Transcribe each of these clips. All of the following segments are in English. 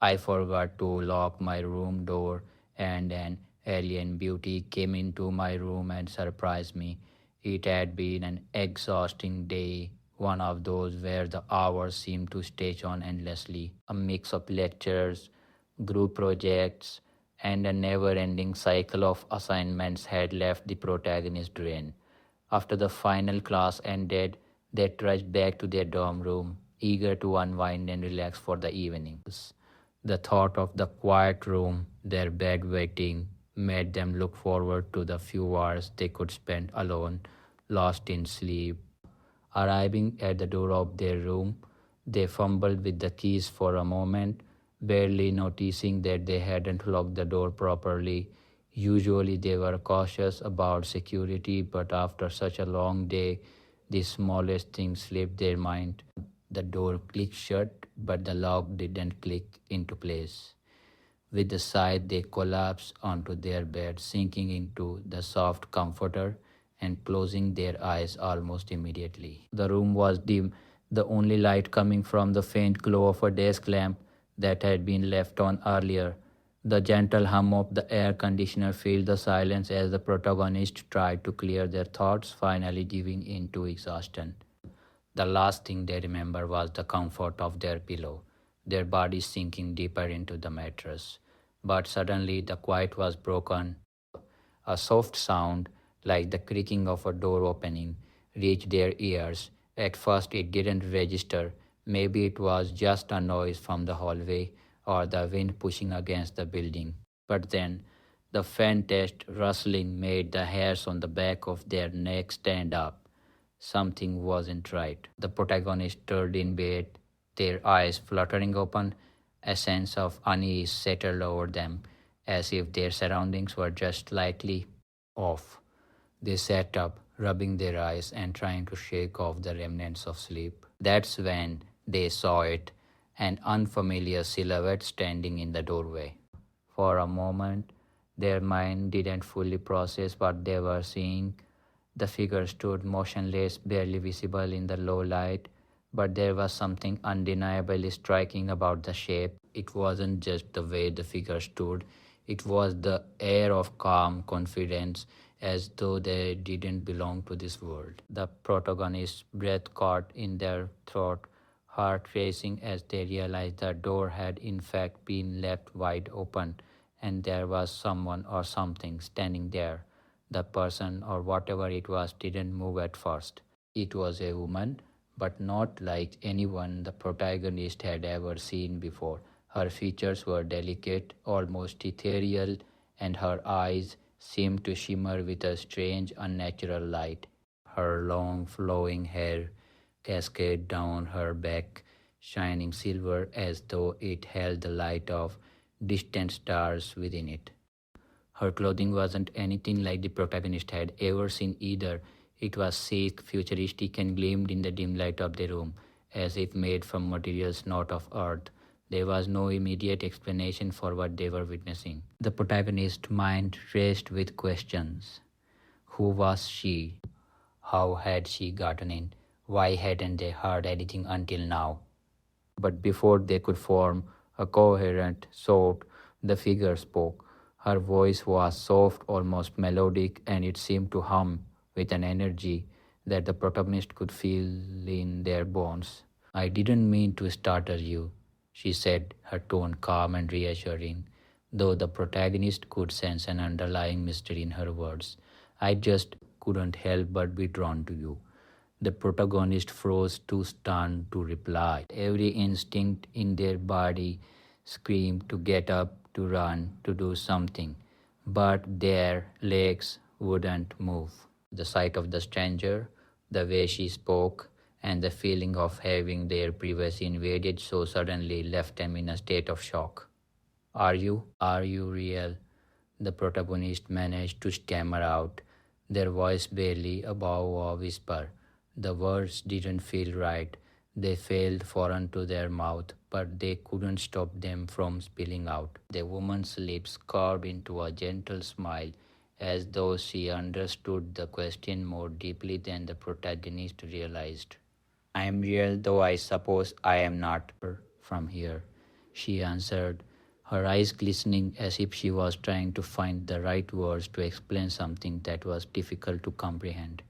I forgot to lock my room door, and an alien beauty came into my room and surprised me. It had been an exhausting day, one of those where the hours seemed to stretch on endlessly. A mix of lectures, group projects, and a never ending cycle of assignments had left the protagonist drained. After the final class ended, they trudged back to their dorm room, eager to unwind and relax for the evening. The thought of the quiet room, their bed waiting, made them look forward to the few hours they could spend alone, lost in sleep. Arriving at the door of their room, they fumbled with the keys for a moment, barely noticing that they hadn't locked the door properly. Usually they were cautious about security, but after such a long day, the smallest thing slipped their mind. The door clicked shut, but the lock didn't click into place. With a sigh, they collapsed onto their bed, sinking into the soft comforter and closing their eyes almost immediately. The room was dim, the only light coming from the faint glow of a desk lamp that had been left on earlier. The gentle hum of the air conditioner filled the silence as the protagonist tried to clear their thoughts, finally giving in to exhaustion. The last thing they remember was the comfort of their pillow, their bodies sinking deeper into the mattress. But suddenly the quiet was broken. A soft sound, like the creaking of a door opening, reached their ears. At first it didn't register. Maybe it was just a noise from the hallway or the wind pushing against the building. But then the faintest rustling made the hairs on the back of their neck stand up. Something wasn't right. The protagonist stirred in bed, their eyes fluttering open. A sense of unease settled over them, as if their surroundings were just slightly off. They sat up, rubbing their eyes and trying to shake off the remnants of sleep. That's when they saw it, an unfamiliar silhouette standing in the doorway. For a moment, their mind didn't fully process what they were seeing. The figure stood motionless, barely visible in the low light, but there was something undeniably striking about the shape. It wasn't just the way the figure stood, it was the air of calm confidence, as though they didn't belong to this world. The protagonist's breath caught in their throat, heart racing as they realized the door had in fact been left wide open, and there was someone or something standing there. The person or whatever it was didn't move at first. It was a woman, but not like anyone the protagonist had ever seen before. Her features were delicate, almost ethereal, and her eyes seemed to shimmer with a strange, unnatural light. Her long, flowing hair cascaded down her back, shining silver as though it held the light of distant stars within it. Her clothing wasn't anything like the protagonist had ever seen either. It was chic, futuristic, and gleamed in the dim light of the room, as if made from materials not of earth. There was no immediate explanation for what they were witnessing. The protagonist's mind raced with questions. Who was she? How had she gotten in? Why hadn't they heard anything until now? But before they could form a coherent thought, the figure spoke. Her voice was soft, almost melodic, and it seemed to hum with an energy that the protagonist could feel in their bones. I didn't mean to startle you, she said, her tone calm and reassuring, though the protagonist could sense an underlying mystery in her words. I just couldn't help but be drawn to you. The protagonist froze, too stunned to reply. Every instinct in their body screamed to get up, to run, to do something, but their legs wouldn't move. The sight of the stranger, the way she spoke, and the feeling of having their privacy invaded so suddenly left them in a state of shock. Are you? Are you real? The protagonist managed to stammer out, their voice barely above a whisper. The words didn't feel right. They felt foreign to their mouth, but they couldn't stop them from spilling out. The woman's lips curved into a gentle smile, as though she understood the question more deeply than the protagonist realized. I am real, though I suppose I am not from here, she answered, her eyes glistening as if she was trying to find the right words to explain something that was difficult to comprehend.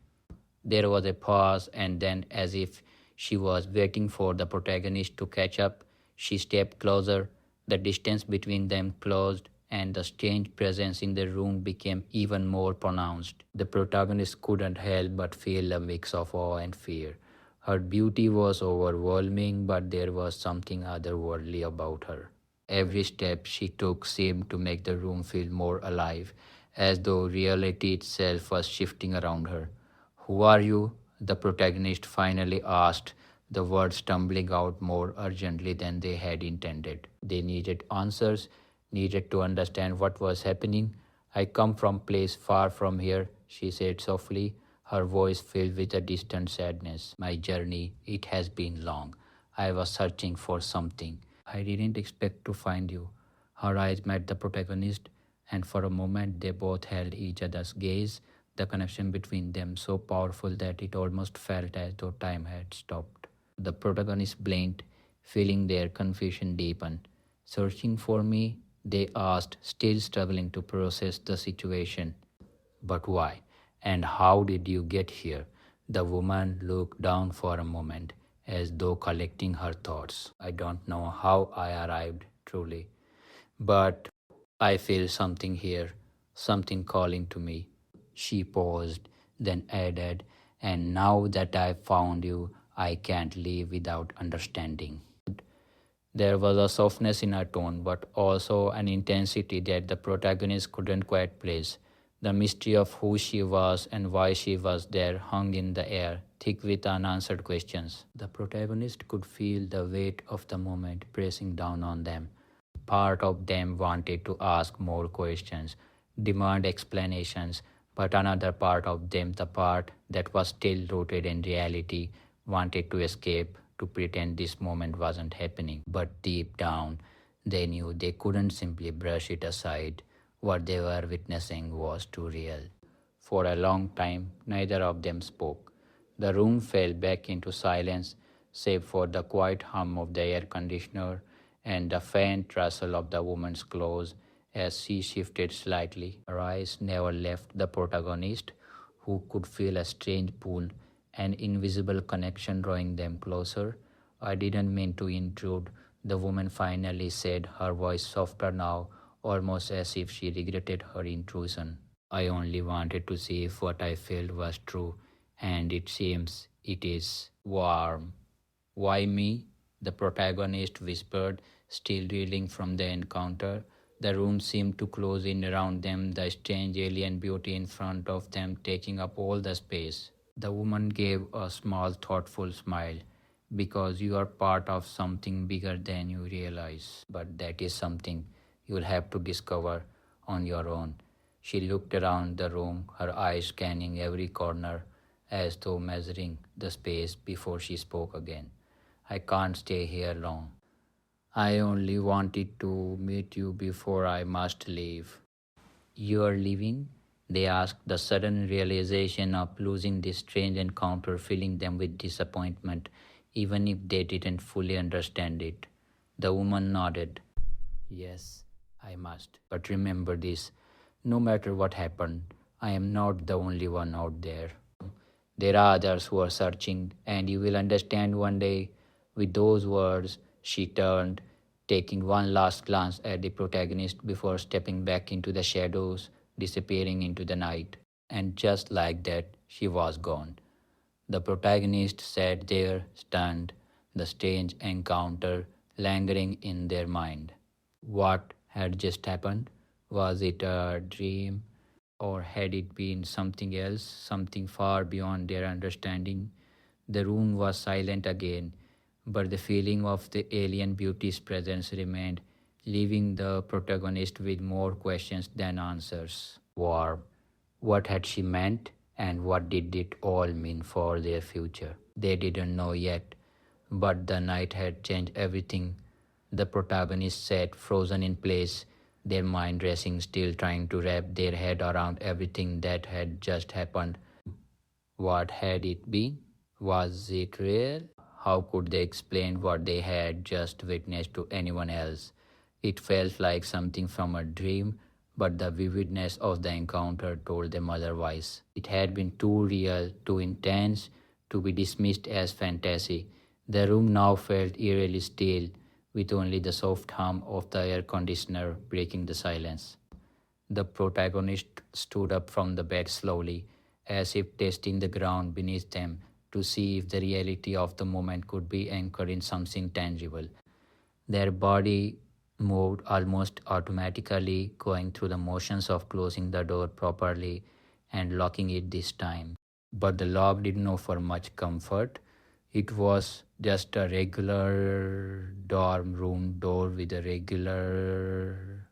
There was a pause, and then, as if she was waiting for the protagonist to catch up, she stepped closer. The distance between them closed, and the strange presence in the room became even more pronounced. The protagonist couldn't help but feel a mix of awe and fear. Her beauty was overwhelming, but there was something otherworldly about her. Every step she took seemed to make the room feel more alive, as though reality itself was shifting around her. Who are you? The protagonist finally asked, the words stumbling out more urgently than they had intended. They needed answers, needed to understand what was happening. I come from a place far from here, she said softly, her voice filled with a distant sadness. My journey, it has been long. I was searching for something. I didn't expect to find you. Her eyes met the protagonist, and for a moment they both held each other's gaze, the connection between them so powerful that it almost felt as though time had stopped. The protagonist blinked, feeling their confusion deepen. Searching for me? They asked, still struggling to process the situation. But why? And how did you get here? The woman looked down for a moment, as though collecting her thoughts. I don't know how I arrived, truly. But I feel something here, something calling to me. She paused, then added, and now that I've found you, I can't live without understanding. There was a softness in her tone, but also an intensity that the protagonist couldn't quite place. The mystery of who she was and why she was there hung in the air, thick with unanswered questions. The protagonist could feel the weight of the moment pressing down on them. Part of them wanted to ask more questions, demand explanations, but another part of them, the part that was still rooted in reality, wanted to escape, to pretend this moment wasn't happening. But deep down, they knew they couldn't simply brush it aside. What they were witnessing was too real. For a long time, neither of them spoke. The room fell back into silence, save for the quiet hum of the air conditioner and the faint rustle of the woman's clothes as she shifted slightly. Her eyes never left the protagonist, who could feel a strange pull, an invisible connection drawing them closer. I didn't mean to intrude, the woman finally said, her voice softer now, almost as if she regretted her intrusion. I only wanted to see if what I felt was true, and it seems it is. Warm. Why me? The protagonist whispered, still reeling from the encounter. The room seemed to close in around them, the strange alien beauty in front of them taking up all the space. The woman gave a small, thoughtful smile. Because you are part of something bigger than you realize. But that is something you'll have to discover on your own. She looked around the room, her eyes scanning every corner as though measuring the space before she spoke again. I can't stay here long. I only wanted to meet you before I must leave. You are leaving? They asked, the sudden realization of losing this strange encounter filling them with disappointment, even if they didn't fully understand it. The woman nodded. Yes, I must. But remember this, no matter what happened, I am not the only one out there. There are others who are searching, and you will understand one day. With those words, she turned, taking one last glance at the protagonist before stepping back into the shadows, disappearing into the night. And just like that, she was gone. The protagonist sat there, stunned, the strange encounter lingering in their mind. What had just happened? Was it a dream? Or had it been something else, something far beyond their understanding? The room was silent again, but the feeling of the alien beauty's presence remained, leaving the protagonist with more questions than answers. Warm. What had she meant, and what did it all mean for their future? They didn't know yet, but the night had changed everything. The protagonist sat frozen in place, their mind racing, still trying to wrap their head around everything that had just happened. What had it been? Was it real? How could they explain what they had just witnessed to anyone else? It felt like something from a dream, but the vividness of the encounter told them otherwise. It had been too real, too intense to be dismissed as fantasy. The room now felt eerily still, with only the soft hum of the air conditioner breaking the silence. The protagonist stood up from the bed slowly, as if testing the ground beneath them to see if the reality of the moment could be anchored in something tangible. Their body moved almost automatically, going through the motions of closing the door properly and locking it this time. But the lock didn't offer much comfort. It was just a regular dorm room door with a regular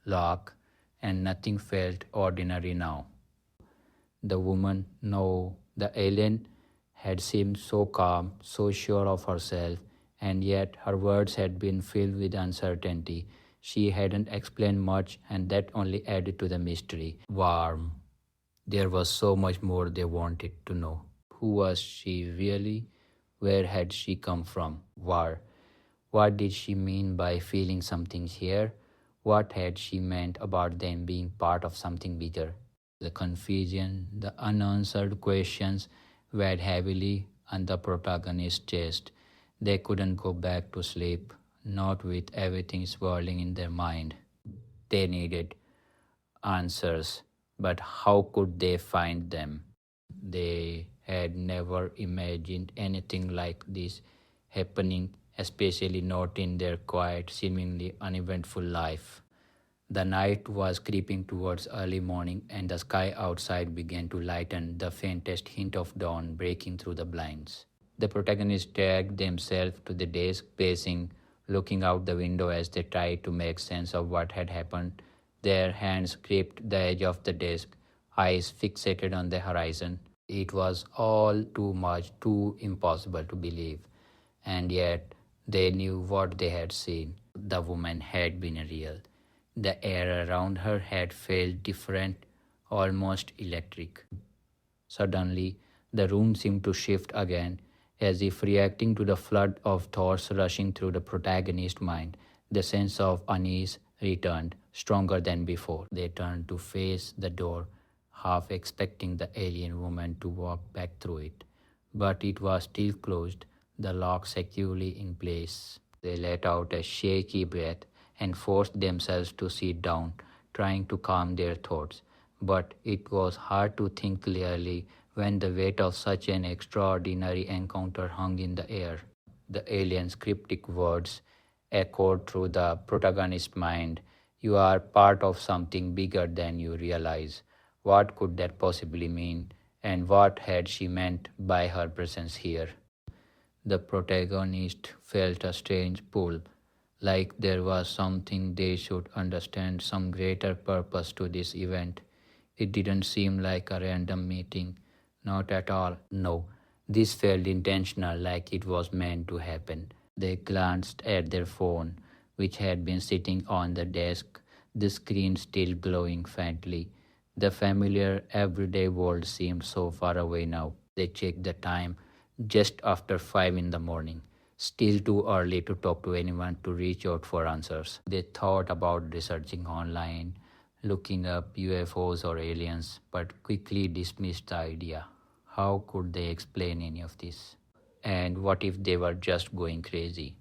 lock, and nothing felt ordinary now. The woman, no, the alien, had seemed so calm, so sure of herself, and yet her words had been filled with uncertainty. She hadn't explained much, and that only added to the mystery. Warm. There was so much more they wanted to know. Who was she really? Where had she come from? War. What did she mean by feeling something here? What had she meant about them being part of something bigger? The confusion, the unanswered questions weighed heavily on the protagonist's chest. They couldn't go back to sleep, not with everything swirling in their mind. They needed answers, but how could they find them? They had never imagined anything like this happening, especially not in their quiet, seemingly uneventful life. The night was creeping towards early morning, and the sky outside began to lighten, the faintest hint of dawn breaking through the blinds. The protagonists dragged themselves to the desk, pacing, looking out the window as they tried to make sense of what had happened. Their hands gripped the edge of the desk, eyes fixated on the horizon. It was all too much, too impossible to believe. And yet, they knew what they had seen. The woman had been real. The air around her had felt different, almost electric. Suddenly, the room seemed to shift again, as if reacting to the flood of thoughts rushing through the protagonist's mind. The sense of unease returned, stronger than before. They turned to face the door, half expecting the alien woman to walk back through it. But it was still closed, the lock securely in place. They let out a shaky breath and forced themselves to sit down, trying to calm their thoughts. But it was hard to think clearly when the weight of such an extraordinary encounter hung in the air. The alien's cryptic words echoed through the protagonist's mind. You are part of something bigger than you realize. What could that possibly mean? And what had she meant by her presence here? The protagonist felt a strange pull, like there was something they should understand, some greater purpose to this event. It didn't seem like a random meeting, not at all. No, this felt intentional, like it was meant to happen. They glanced at their phone, which had been sitting on the desk, the screen still glowing faintly. The familiar, everyday world seemed so far away now. They checked the time, just after 5 in the morning. Still too early to talk to anyone, to reach out for answers. They thought about researching online, looking up UFOs or aliens, but quickly dismissed the idea. How could they explain any of this? And what if they were just going crazy?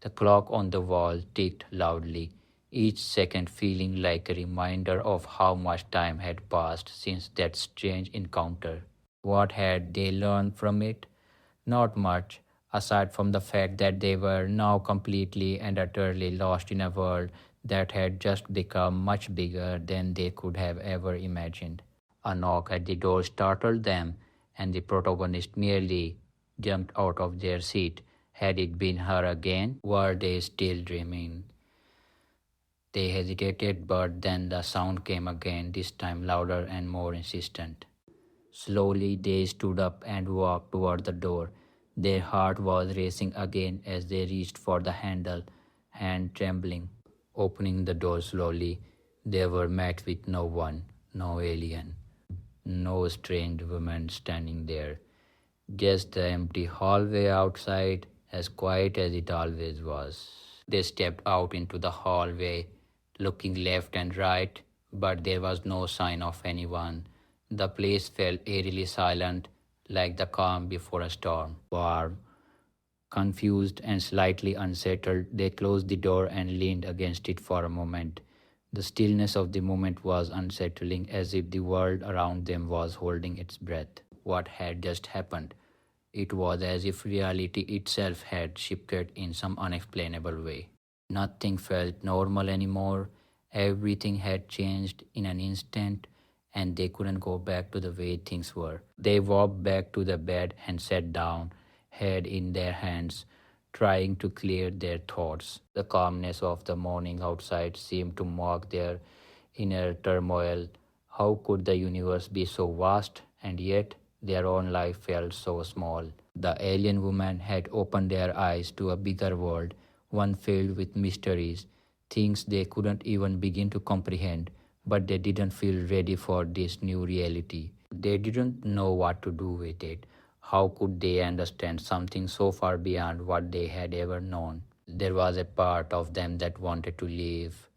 The clock on the wall ticked loudly, each second feeling like a reminder of how much time had passed since that strange encounter. What had they learned from it? Not much, aside from the fact that they were now completely and utterly lost in a world that had just become much bigger than they could have ever imagined. A knock at the door startled them, and the protagonist nearly jumped out of their seat. Had it been her again? Were they still dreaming? They hesitated, but then the sound came again, this time louder and more insistent. Slowly they stood up and walked toward the door. Their heart was racing again as they reached for the handle, hand trembling. Opening the door slowly, they were met with no one, no alien, no strange woman standing there. Just the empty hallway outside, as quiet as it always was. They stepped out into the hallway, looking left and right, but there was no sign of anyone. The place felt eerily silent, like the calm before a storm. Warm, confused, and slightly unsettled, they closed the door and leaned against it for a moment. The stillness of the moment was unsettling, as if the world around them was holding its breath. What had just happened? It was as if reality itself had shifted in some unexplainable way. Nothing felt normal anymore. Everything had changed in an instant, and they couldn't go back to the way things were. They walked back to the bed and sat down, head in their hands, trying to clear their thoughts. The calmness of the morning outside seemed to mock their inner turmoil. How could the universe be so vast, and yet their own life felt so small? The alien woman had opened their eyes to a bigger world, one filled with mysteries, things they couldn't even begin to comprehend, but they didn't feel ready for this new reality. They didn't know what to do with it. How could they understand something so far beyond what they had ever known? There was a part of them that wanted to leave,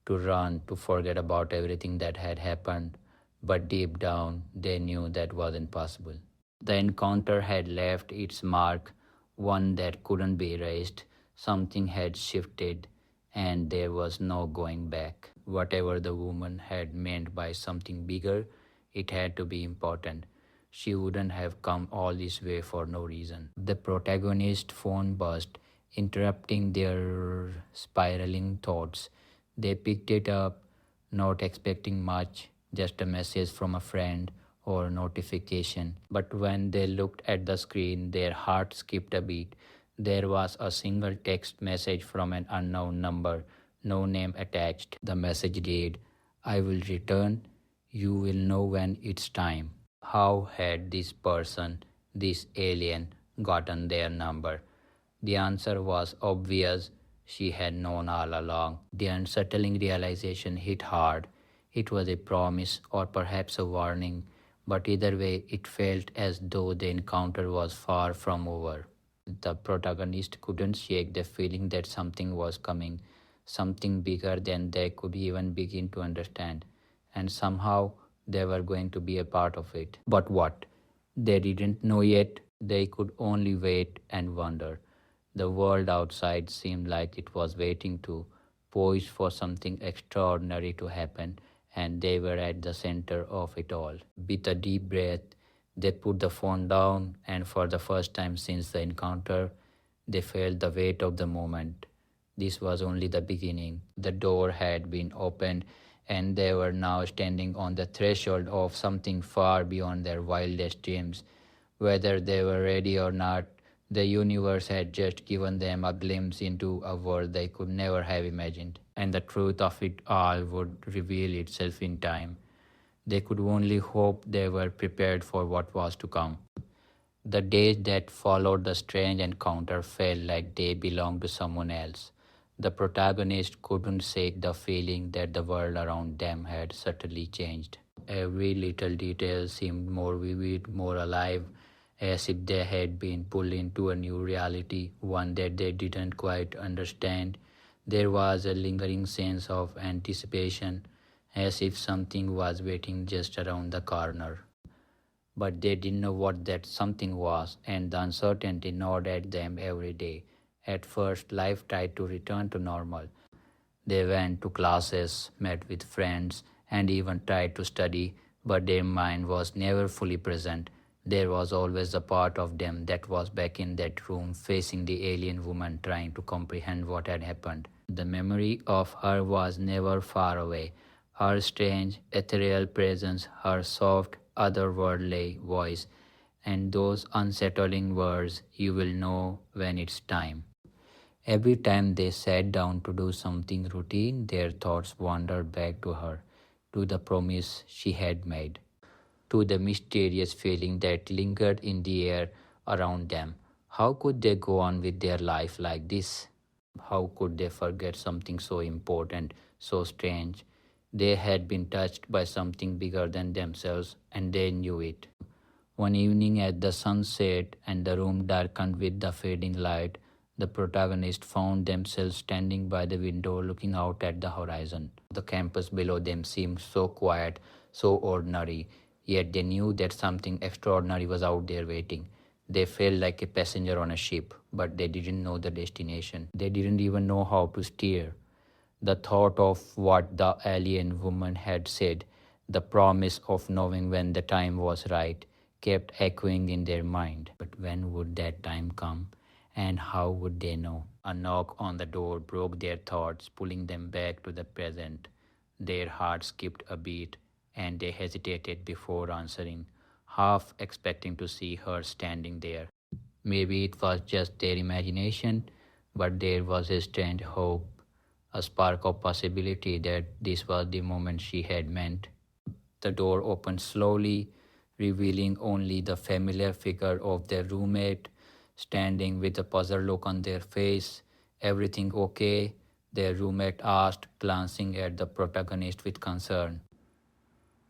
to run, to forget about everything that had happened, but deep down they knew that wasn't possible. The encounter had left its mark, one that couldn't be erased. Something had shifted, and there was no going back. Whatever the woman had meant by something bigger, it had to be important. She wouldn't have come all this way for no reason. The protagonist's phone buzzed, interrupting their spiraling thoughts. They picked it up, not expecting much, just a message from a friend or notification. But when they looked at the screen, their heart skipped a beat. There was a single text message from an unknown number, no name attached. The message read, "I will return. You will know when it's time." How had this person, this alien, gotten their number? The answer was obvious. She had known all along. The unsettling realization hit hard. It was a promise or perhaps a warning, but either way, it felt as though the encounter was far from over. The protagonist couldn't shake the feeling that something was coming, something bigger than they could even begin to understand, and somehow they were going to be a part of it. But what? They didn't know yet. They could only wait and wonder. The world outside seemed like it was waiting to, poised for something extraordinary to happen, and they were at the center of it all. With a deep breath, they put the phone down, and for the first time since the encounter, they felt the weight of the moment. This was only the beginning. The door had been opened, and they were now standing on the threshold of something far beyond their wildest dreams. Whether they were ready or not, the universe had just given them a glimpse into a world they could never have imagined, and the truth of it all would reveal itself in time. They could only hope they were prepared for what was to come. The days that followed the strange encounter felt like they belonged to someone else. The protagonist couldn't shake the feeling that the world around them had subtly changed. Every little detail seemed more vivid, more alive, as if they had been pulled into a new reality, one that they didn't quite understand. There was a lingering sense of anticipation, as if something was waiting just around the corner. But they didn't know what that something was, and the uncertainty gnawed at them every day. At first, life tried to return to normal. They went to classes, met with friends, and even tried to study, but their mind was never fully present. There was always a part of them that was back in that room facing the alien woman trying to comprehend what had happened. The memory of her was never far away. Her strange, ethereal presence, her soft, otherworldly voice, and those unsettling words, "You will know when it's time." Every time they sat down to do something routine, their thoughts wandered back to her, to the promise she had made, to the mysterious feeling that lingered in the air around them. How could they go on with their life like this? How could they forget something so important, so strange? They had been touched by something bigger than themselves, and they knew it. One evening, as the sun set and the room darkened with the fading light, the protagonists found themselves standing by the window looking out at the horizon. The campus below them seemed so quiet, so ordinary, yet they knew that something extraordinary was out there waiting. They felt like a passenger on a ship, but they didn't know the destination. They didn't even know how to steer. The thought of what the alien woman had said, the promise of knowing when the time was right, kept echoing in their mind. But when would that time come? And how would they know? A knock on the door broke their thoughts, pulling them back to the present. Their hearts skipped a beat, and they hesitated before answering, half expecting to see her standing there. Maybe it was just their imagination, but there was a strange hope, a spark of possibility that this was the moment she had meant. The door opened slowly, revealing only the familiar figure of their roommate, standing with a puzzled look on their face. Everything okay? Their roommate asked, glancing at the protagonist with concern.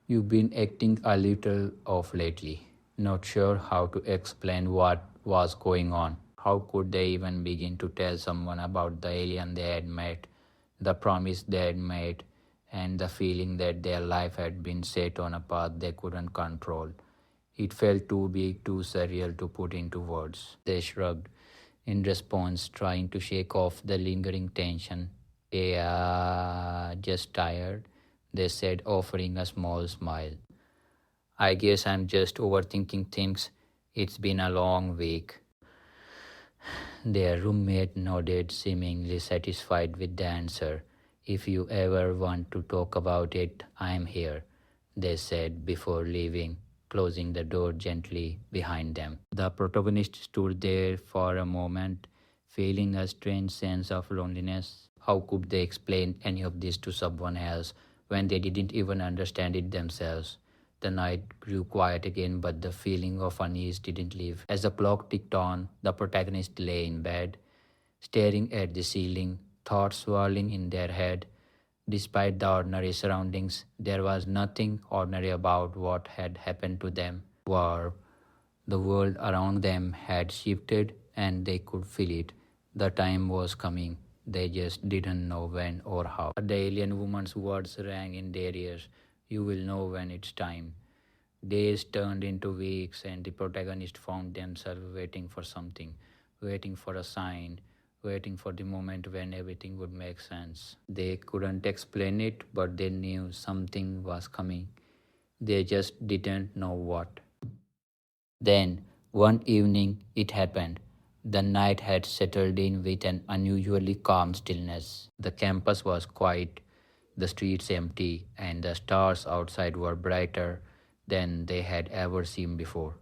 You've been acting a little off lately. Not sure how to explain what was going on. How could they even begin to tell someone about the alien they had met, the promise they had made, and the feeling that their life had been set on a path they couldn't control? It felt too big, too surreal to put into words. They shrugged in response, trying to shake off the lingering tension. Yeah, just tired, they said, offering a small smile. I guess I'm just overthinking things. It's been a long week. Their roommate nodded, seemingly satisfied with the answer. If you ever want to talk about it, I'm here, they said before leaving, closing the door gently behind them. The protagonist stood there for a moment, feeling a strange sense of loneliness. How could they explain any of this to someone else when they didn't even understand it themselves? The night grew quiet again, but the feeling of unease didn't leave. As the clock ticked on, the protagonist lay in bed, staring at the ceiling, thoughts swirling in their head. Despite the ordinary surroundings, there was nothing ordinary about what had happened to them. War, the world around them had shifted and they could feel it. The time was coming. They just didn't know when or how. The alien woman's words rang in their ears. You will know when it's time. Days turned into weeks, and the protagonist found themselves waiting for something, waiting for a sign, waiting for the moment when everything would make sense. They couldn't explain it, but they knew something was coming. They just didn't know what. Then, one evening, it happened. The night had settled in with an unusually calm stillness. The campus was quiet, the streets empty, and the stars outside were brighter than they had ever seen before.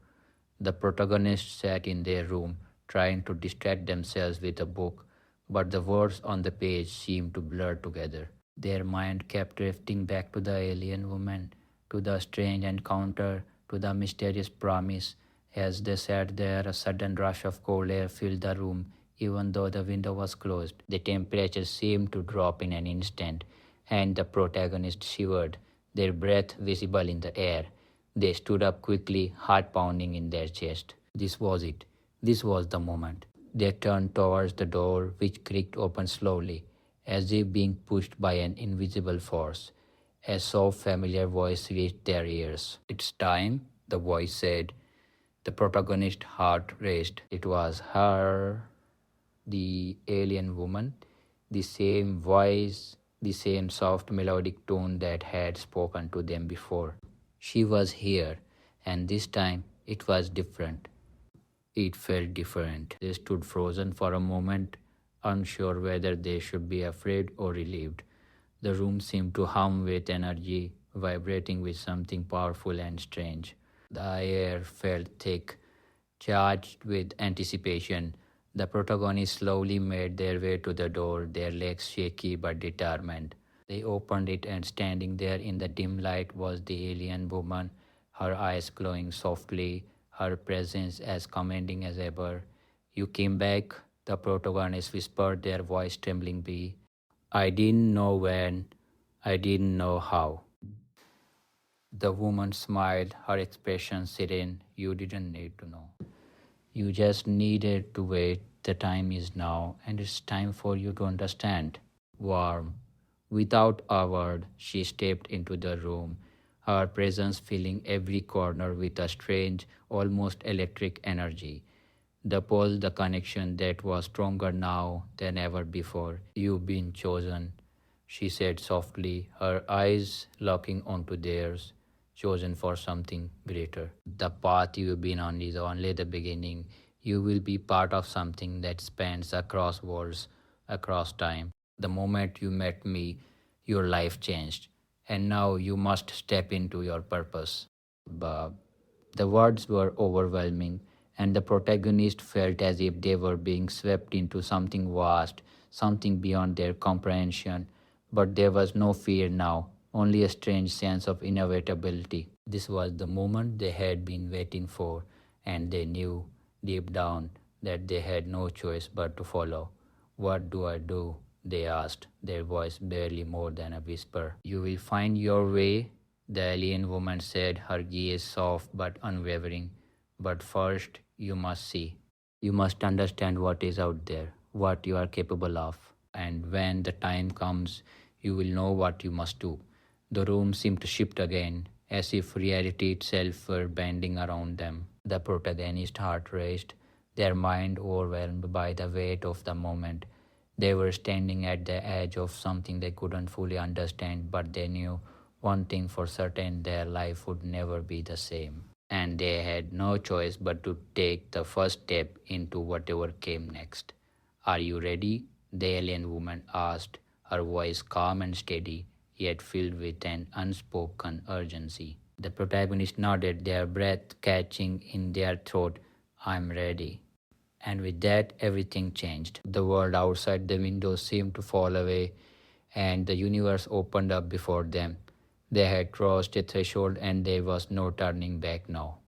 The protagonists sat in their room, trying to distract themselves with a book, but the words on the page seemed to blur together. Their mind kept drifting back to the alien woman, to the strange encounter, to the mysterious promise. As they sat there, a sudden rush of cold air filled the room, even though the window was closed. The temperature seemed to drop in an instant, and the protagonist shivered, their breath visible in the air. They stood up quickly, heart pounding in their chest. This was it. This was the moment. They turned towards the door, which creaked open slowly, as if being pushed by an invisible force. A soft, familiar voice reached their ears. It's time, the voice said. The protagonist's heart raced. It was her, the alien woman, the same voice, the same soft melodic tone that had spoken to them before. She was here, and this time it was different. It felt different. They stood frozen for a moment, unsure whether they should be afraid or relieved. The room seemed to hum with energy, vibrating with something powerful and strange. The air felt thick, charged with anticipation. The protagonists slowly made their way to the door, their legs shaky but determined. They opened it, and standing there in the dim light was the alien woman, her eyes glowing softly, her presence as commanding as ever. You came back, the protagonist whispered, their voice trembling. I didn't know when, I didn't know how. The woman smiled, her expression serene. You didn't need to know. You just needed to wait. The time is now, and it's time for you to understand. Warm. Without a word, she stepped into the room, her presence filling every corner with a strange, almost electric energy. The pull, the connection that was stronger now than ever before. You've been chosen, she said softly, her eyes locking onto theirs, chosen for something greater. The path you've been on is only the beginning. You will be part of something that spans across worlds, across time. The moment you met me, your life changed, and now you must step into your purpose. But the words were overwhelming, and the protagonist felt as if they were being swept into something vast, something beyond their comprehension. But there was no fear now, only a strange sense of inevitability. This was the moment they had been waiting for, and they knew deep down that they had no choice but to follow. What do I do? They asked, their voice barely more than a whisper. You will find your way, the alien woman said, her gaze soft but unwavering. But first, you must see. You must understand what is out there, what you are capable of. And when the time comes, you will know what you must do. The room seemed to shift again, as if reality itself were bending around them. The protagonist's heart raced, their mind overwhelmed by the weight of the moment. They were standing at the edge of something they couldn't fully understand, but they knew one thing for certain: their life would never be the same. And they had no choice but to take the first step into whatever came next. Are you ready? The alien woman asked, her voice calm and steady, yet filled with an unspoken urgency. The protagonist nodded, their breath catching in their throat. I'm ready. And with that, everything changed. The world outside the window seemed to fall away, and the universe opened up before them. They had crossed a threshold, and there was no turning back now.